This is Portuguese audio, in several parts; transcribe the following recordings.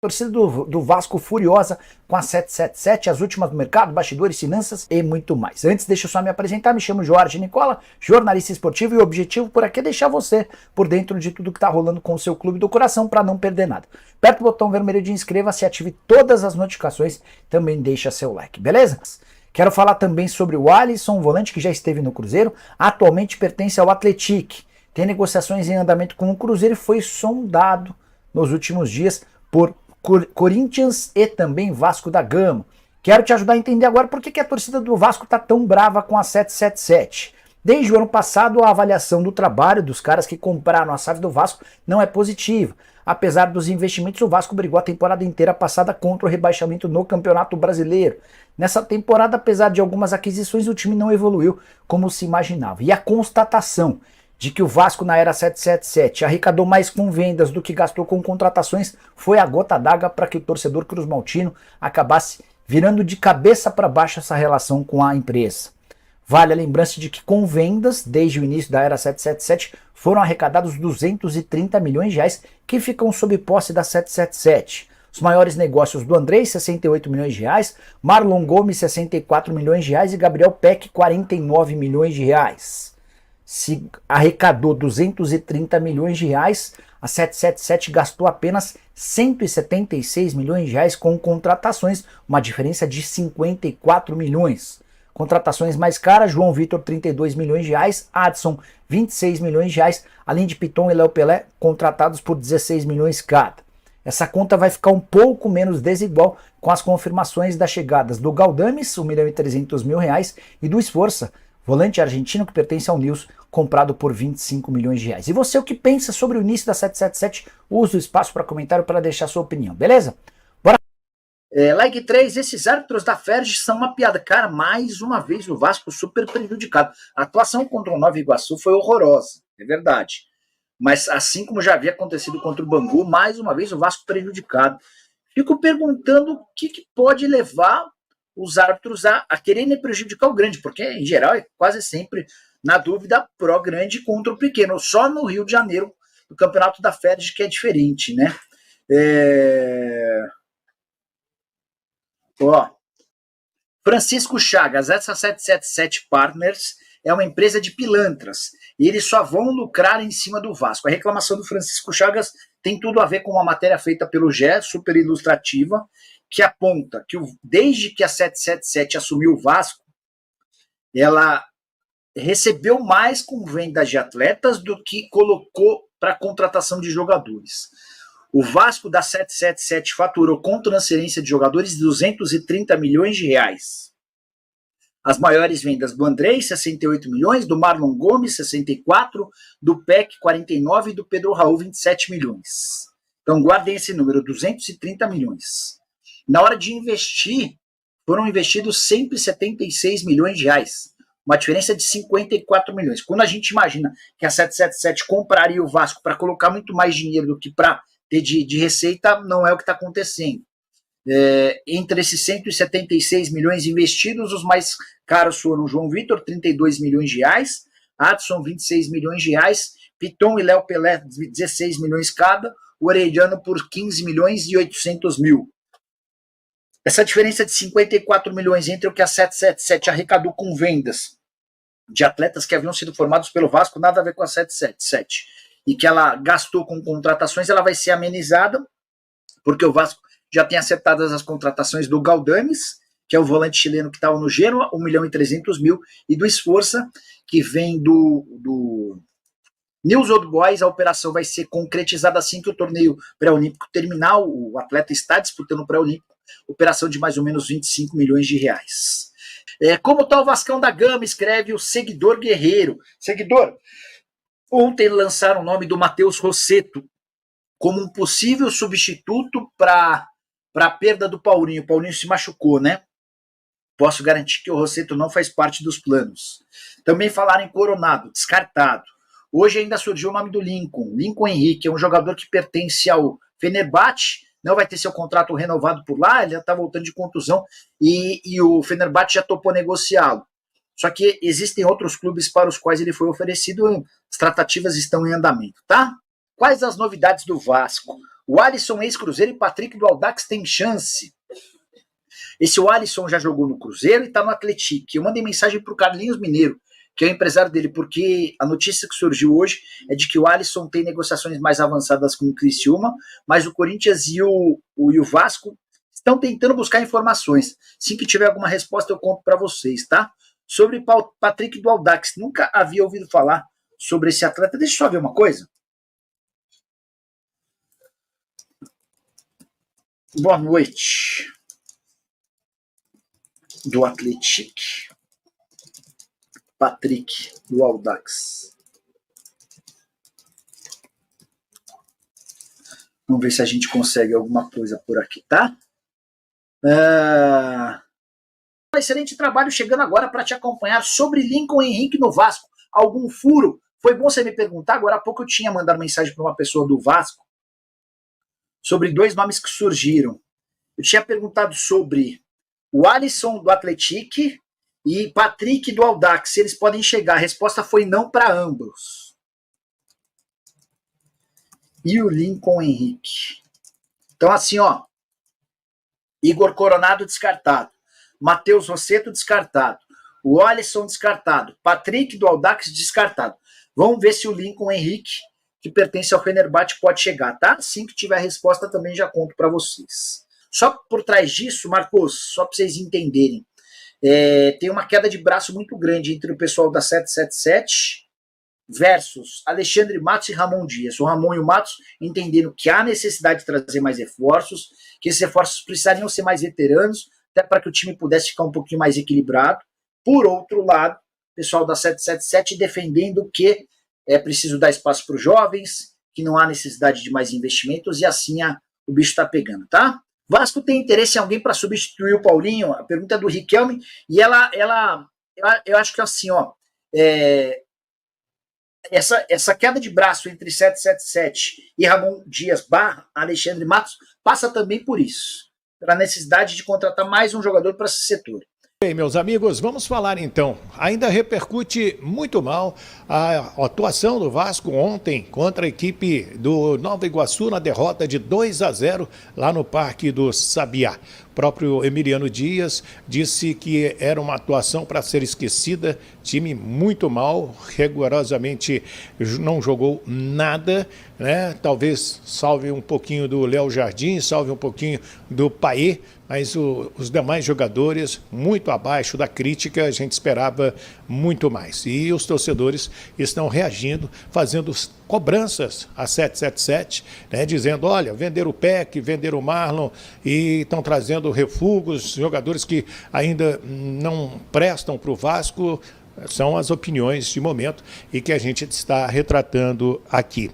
Torcida do Vasco furiosa com a 777, as últimas do mercado, bastidores, finanças e muito mais. Antes, deixa eu só me apresentar, me chamo Jorge Nicola, jornalista esportivo, e o objetivo por aqui é deixar você por dentro de tudo que tá rolando com o seu clube do coração para não perder nada. Aperta o botão vermelho de inscreva-se, ative todas as notificações, também deixa seu like, beleza? Quero falar também sobre o Alisson, volante que já esteve no Cruzeiro, atualmente pertence ao Atlético. Tem negociações em andamento com o Cruzeiro e foi sondado nos últimos dias por Corinthians e também Vasco da Gama. Quero te ajudar a entender agora por que a torcida do Vasco está tão brava com a 777. Desde o ano passado, a avaliação do trabalho dos caras que compraram a SAF do Vasco não é positiva. Apesar dos investimentos, o Vasco brigou a temporada inteira passada contra o rebaixamento no Campeonato Brasileiro. Nessa temporada, apesar de algumas aquisições, o time não evoluiu como se imaginava. E a constatação de que o Vasco na era 777 arrecadou mais com vendas do que gastou com contratações foi a gota d'água para que o torcedor cruzmaltino acabasse virando de cabeça para baixo essa relação com a empresa. Vale a lembrança de que com vendas, desde o início da era 777, foram arrecadados 230 milhões de reais que ficam sob posse da 777. Os maiores negócios do Andrei, 68 milhões de reais, Marlon Gomes, 64 milhões de reais e Gabriel Peck, 49 milhões de reais. Se arrecadou 230 milhões de reais, a 777 gastou apenas 176 milhões de reais com contratações, uma diferença de 54 milhões. Contratações mais caras, João Vitor 32 milhões de reais, Adson 26 milhões de reais, além de Piton e Léo Pelé contratados por 16 milhões cada. Essa conta vai ficar um pouco menos desigual com as confirmações das chegadas do Galdames, 1 milhão e 300 mil reais, e do Esforça, volante argentino que pertence ao Nils, comprado por 25 milhões de reais. E você, o que pensa sobre o início da 777? Usa o espaço para comentário para deixar sua opinião, beleza? Bora! Like 3, esses árbitros da Ferj são uma piada. Cara, mais uma vez o Vasco super prejudicado. A atuação contra o Nova Iguaçu foi horrorosa, é verdade. Mas assim como já havia acontecido contra o Bangu, mais uma vez o Vasco prejudicado. Fico perguntando o que pode levar os árbitros a quererem prejudicar o grande, porque em geral é quase sempre, na dúvida, pró-grande contra o pequeno. Só no Rio de Janeiro, no campeonato da Ferj, que é diferente, né? Francisco Chagas, essa 777 Partners é uma empresa de pilantras e eles só vão lucrar em cima do Vasco. A reclamação do Francisco Chagas tem tudo a ver com uma matéria feita pelo GE, super ilustrativa, que aponta que desde que a 777 assumiu o Vasco, ela recebeu mais com vendas de atletas do que colocou para contratação de jogadores. O Vasco da 777 faturou com transferência de jogadores 230 milhões de reais. As maiores vendas do Andrei, 68 milhões, do Marlon Gomes, 64, do Peck, 49 e do Pedro Raul, 27 milhões. Então guardem esse número, 230 milhões. Na hora de investir, foram investidos 176 milhões de reais. Uma diferença de 54 milhões. Quando a gente imagina que a 777 compraria o Vasco para colocar muito mais dinheiro do que para ter de receita, não é o que está acontecendo. Entre esses 176 milhões investidos, os mais caros foram João Vitor, 32 milhões de reais, Adson, 26 milhões de reais, Piton e Léo Pelé, 16 milhões cada, o Orelhano por 15 milhões e 800 mil. Essa diferença de 54 milhões entre o que a 777 arrecadou com vendas de atletas que haviam sido formados pelo Vasco, nada a ver com a 777, e que ela gastou com contratações, ela vai ser amenizada, porque o Vasco já tem acertado as contratações do Galdames, que é o volante chileno que estava no Genoa, 1 milhão e 300 mil, e do Esforça, que vem do News Old Boys. A operação vai ser concretizada assim que o torneio pré-olímpico terminar. O atleta está disputando o pré-olímpico, operação de mais ou menos 25 milhões de reais. Como está o Vascão da Gama, escreve o Seguidor Guerreiro. Seguidor, ontem lançaram o nome do Matheus Rossetto como um possível substituto para a perda do Paulinho. O Paulinho se machucou, né? Posso garantir que o Rossetto não faz parte dos planos. Também falaram em Coronado, descartado. Hoje ainda surgiu o nome do Lincoln Henrique, é um jogador que pertence ao Fenerbahçe, não vai ter seu contrato renovado por lá, ele já está voltando de contusão e o Fenerbahçe já topou negociá-lo. Só que existem outros clubes para os quais ele foi oferecido, as tratativas estão em andamento, tá? Quais as novidades do Vasco? O Alisson, ex-Cruzeiro, e Patrick do Audax tem chance. Esse Alisson já jogou no Cruzeiro e está no Atlético. Eu mandei mensagem para o Carlinhos Mineiro, que é o empresário dele, porque a notícia que surgiu hoje é de que o Alisson tem negociações mais avançadas com o Criciúma, mas o Corinthians e o Vasco estão tentando buscar informações. Assim que tiver alguma resposta eu conto para vocês, tá? Sobre Patrick do Audax, nunca havia ouvido falar sobre esse atleta. Deixa eu só ver uma coisa. Boa noite. Do Atlético. Patrick do Audax. Vamos ver se a gente consegue alguma coisa por aqui, tá? Excelente trabalho chegando agora para te acompanhar sobre Lincoln Henrique no Vasco. Algum furo? Foi bom você me perguntar. Agora há pouco eu tinha mandado mensagem para uma pessoa do Vasco sobre 2 nomes que surgiram. Eu tinha perguntado sobre o Alisson do Atlético e Patrick do Audax, se eles podem chegar. A resposta foi não para ambos. E o Lincoln Henrique. Então assim, ó. Igor Coronado descartado. Matheus Rosseto descartado. O Alisson descartado. Patrick do Audax descartado. Vamos ver se o Lincoln Henrique, que pertence ao Fenerbahçe, pode chegar, tá? Assim que tiver a resposta também já conto para vocês. Só por trás disso, Marcos, só para vocês entenderem, tem uma queda de braço muito grande entre o pessoal da 777 versus Alexandre Matos e Ramon Dias. O Ramon e o Matos entendendo que há necessidade de trazer mais reforços, que esses reforços precisariam ser mais veteranos, até para que o time pudesse ficar um pouquinho mais equilibrado. Por outro lado, o pessoal da 777 defendendo que é preciso dar espaço para os jovens, que não há necessidade de mais investimentos, e assim o bicho está pegando, tá? Vasco tem interesse em alguém para substituir o Paulinho? A pergunta é do Riquelme, e eu acho que assim, ó, essa queda de braço entre 777 e Ramon Dias / Alexandre Matos passa também por isso, pela necessidade de contratar mais um jogador para esse setor. Bem, meus amigos, vamos falar então. Ainda repercute muito mal a atuação do Vasco ontem contra a equipe do Nova Iguaçu na derrota de 2-0 lá no Parque do Sabiá. O próprio Emiliano Dias disse que era uma atuação para ser esquecida, time muito mal, rigorosamente não jogou nada, né? Talvez salve um pouquinho do Léo Jardim, salve um pouquinho do Paê, mas os demais jogadores muito abaixo da crítica, a gente esperava muito mais. E os torcedores estão reagindo, fazendo cobranças a 777, né, dizendo, olha, venderam o Peck, venderam o Marlon e estão trazendo refugos, jogadores que ainda não prestam para o Vasco. São as opiniões de momento e que a gente está retratando aqui.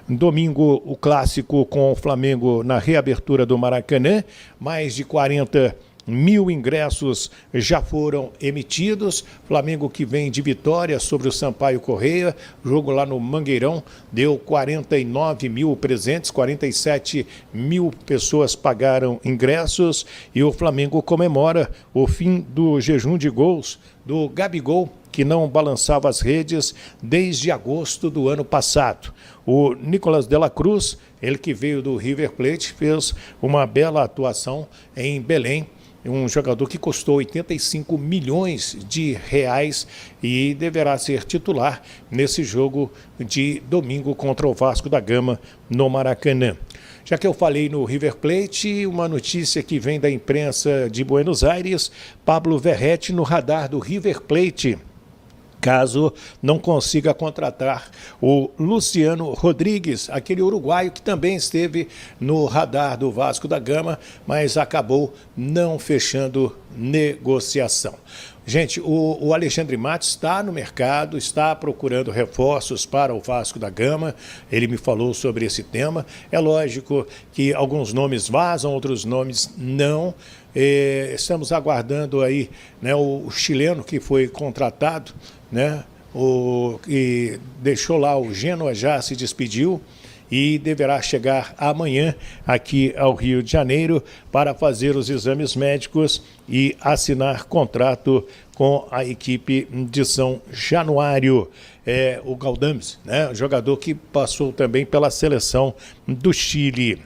Domingo, o clássico com o Flamengo na reabertura do Maracanã, mais de 40 mil ingressos já foram emitidos. Flamengo que vem de vitória sobre o Sampaio Corrêa, jogo lá no Mangueirão, deu 49 mil presentes, 47 mil pessoas pagaram ingressos e o Flamengo comemora o fim do jejum de gols do Gabigol, que não balançava as redes desde agosto do ano passado. O Nicolas de la Cruz, ele que veio do River Plate, fez uma bela atuação em Belém, um jogador que custou 85 milhões de reais e deverá ser titular nesse jogo de domingo contra o Vasco da Gama no Maracanã. Já que eu falei no River Plate, uma notícia que vem da imprensa de Buenos Aires, Pablo Verratti no radar do River Plate, caso não consiga contratar o Luciano Rodrigues, aquele uruguaio que também esteve no radar do Vasco da Gama, mas acabou não fechando negociação. Gente, o Alexandre Matos está no mercado, está procurando reforços para o Vasco da Gama, ele me falou sobre esse tema. É lógico que alguns nomes vazam, outros nomes não. Estamos aguardando aí, né, o chileno que foi contratado, né, que deixou lá o Genoa, já se despediu e deverá chegar amanhã aqui ao Rio de Janeiro para fazer os exames médicos e assinar contrato com a equipe de São Januário. O Galdames, né? Jogador que passou também pela seleção do Chile.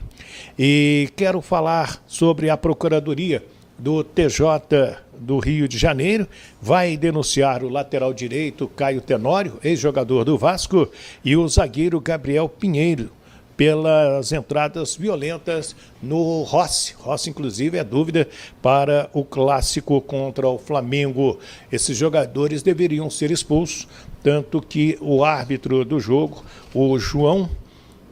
E quero falar sobre a Procuradoria do TJ do Rio de Janeiro, vai denunciar o lateral direito Caio Tenório, ex-jogador do Vasco, e o zagueiro Gabriel Pinheiro, pelas entradas violentas no Rossi. Rossi, inclusive, é dúvida para o clássico contra o Flamengo. Esses jogadores deveriam ser expulsos, tanto que o árbitro do jogo, o João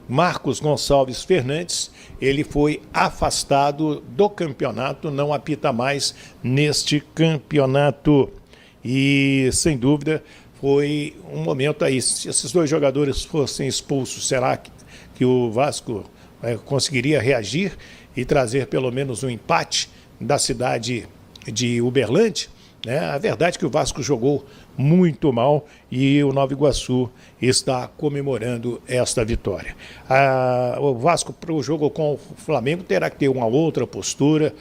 Marcos Gonçalves Fernandes, ele foi afastado do campeonato, não apita mais neste campeonato. E, sem dúvida, foi um momento aí. Se esses dois jogadores fossem expulsos, será que o Vasco conseguiria reagir e trazer pelo menos um empate da cidade de Uberlândia? A verdade é que o Vasco jogou muito mal e o Nova Iguaçu está comemorando esta vitória. O Vasco, para o jogo com o Flamengo, terá que ter uma outra postura.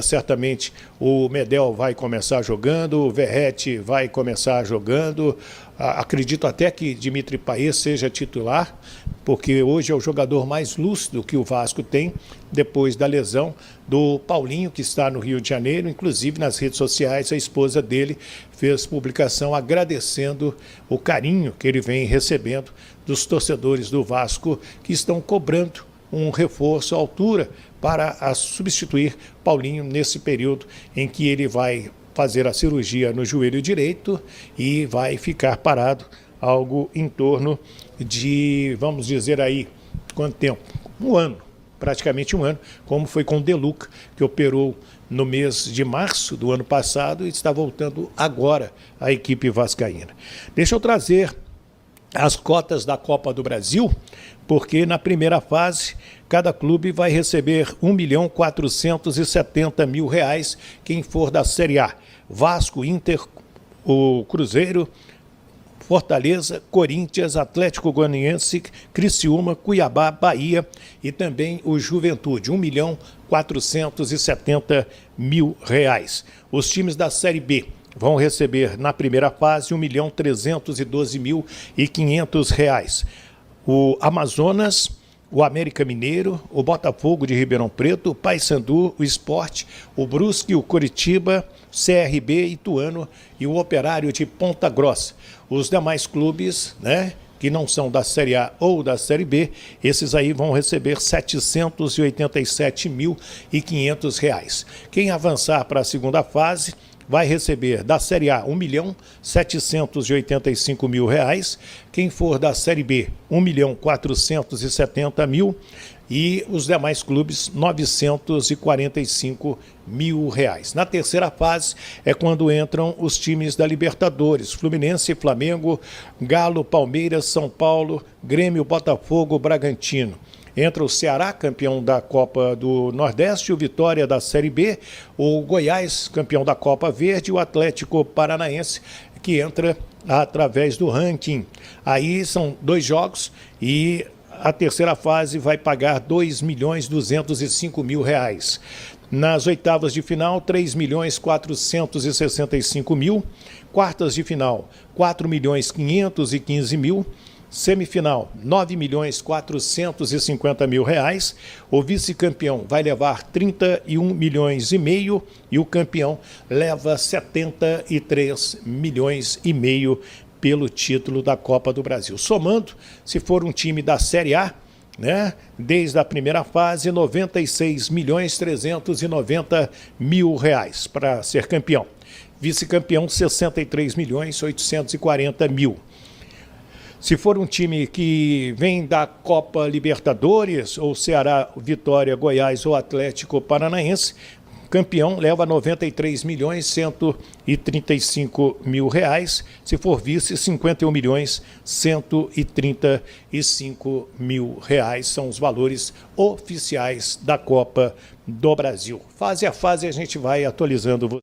Certamente o Medel vai começar jogando, o Verratti vai começar jogando. Acredito até que Dimitri Payet seja titular, porque hoje é o jogador mais lúcido que o Vasco tem, depois da lesão do Paulinho, que está no Rio de Janeiro. Inclusive nas redes sociais, a esposa dele fez publicação agradecendo o carinho que ele vem recebendo dos torcedores do Vasco, que estão cobrando um reforço à altura para substituir Paulinho nesse período em que ele vai fazer a cirurgia no joelho direito e vai ficar parado algo em torno de, vamos dizer aí, quanto tempo? Um ano, praticamente um ano, como foi com o De Luca, que operou no mês de março do ano passado e está voltando agora à equipe vascaína. Deixa eu trazer as cotas da Copa do Brasil, porque na primeira fase cada clube vai receber R$ 1.470.000 quem for da Série A. Vasco, Inter, o Cruzeiro, Fortaleza, Corinthians, Atlético Goianiense, Criciúma, Cuiabá, Bahia e também o Juventude, R$ 1.470.000. Os times da Série B vão receber na primeira fase R$ 1.312.500. O Amazonas, o América Mineiro, o Botafogo de Ribeirão Preto, o Paysandu, o Sport, o Brusque, o Coritiba, CRB, Ituano e o Operário de Ponta Grossa. Os demais clubes, que não são da Série A ou da Série B, esses aí vão receber R$ 787.500. Quem avançar para a segunda fase vai receber da Série A R$ 1.785.000, quem for da Série B R$ 1.470.000 e os demais clubes R$ 945.000. Na terceira fase é quando entram os times da Libertadores, Fluminense, Flamengo, Galo, Palmeiras, São Paulo, Grêmio, Botafogo, Bragantino. Entra o Ceará, campeão da Copa do Nordeste, o Vitória da Série B, o Goiás, campeão da Copa Verde, e o Atlético Paranaense, que entra através do ranking. Aí são 2 jogos e a terceira fase vai pagar R$ 2.205.000. Nas oitavas de final, R$ 3.465.000. Quartas de final, R$ 4.515.000. Semifinal, R$ 9.450.000. O vice-campeão vai levar R$ 31,5 milhões e o campeão leva R$ 73,5 milhões pelo título da Copa do Brasil. Somando, se for um time da Série A, desde a primeira fase, R$ 96.390.000 para ser campeão. Vice-campeão, R$ 63.840.000. Se for um time que vem da Copa Libertadores, ou Ceará, Vitória, Goiás ou Atlético Paranaense, campeão leva R$ 93.135.000. Se for vice, R$ 51.135.000. São os valores oficiais da Copa do Brasil. Fase a fase a gente vai atualizando.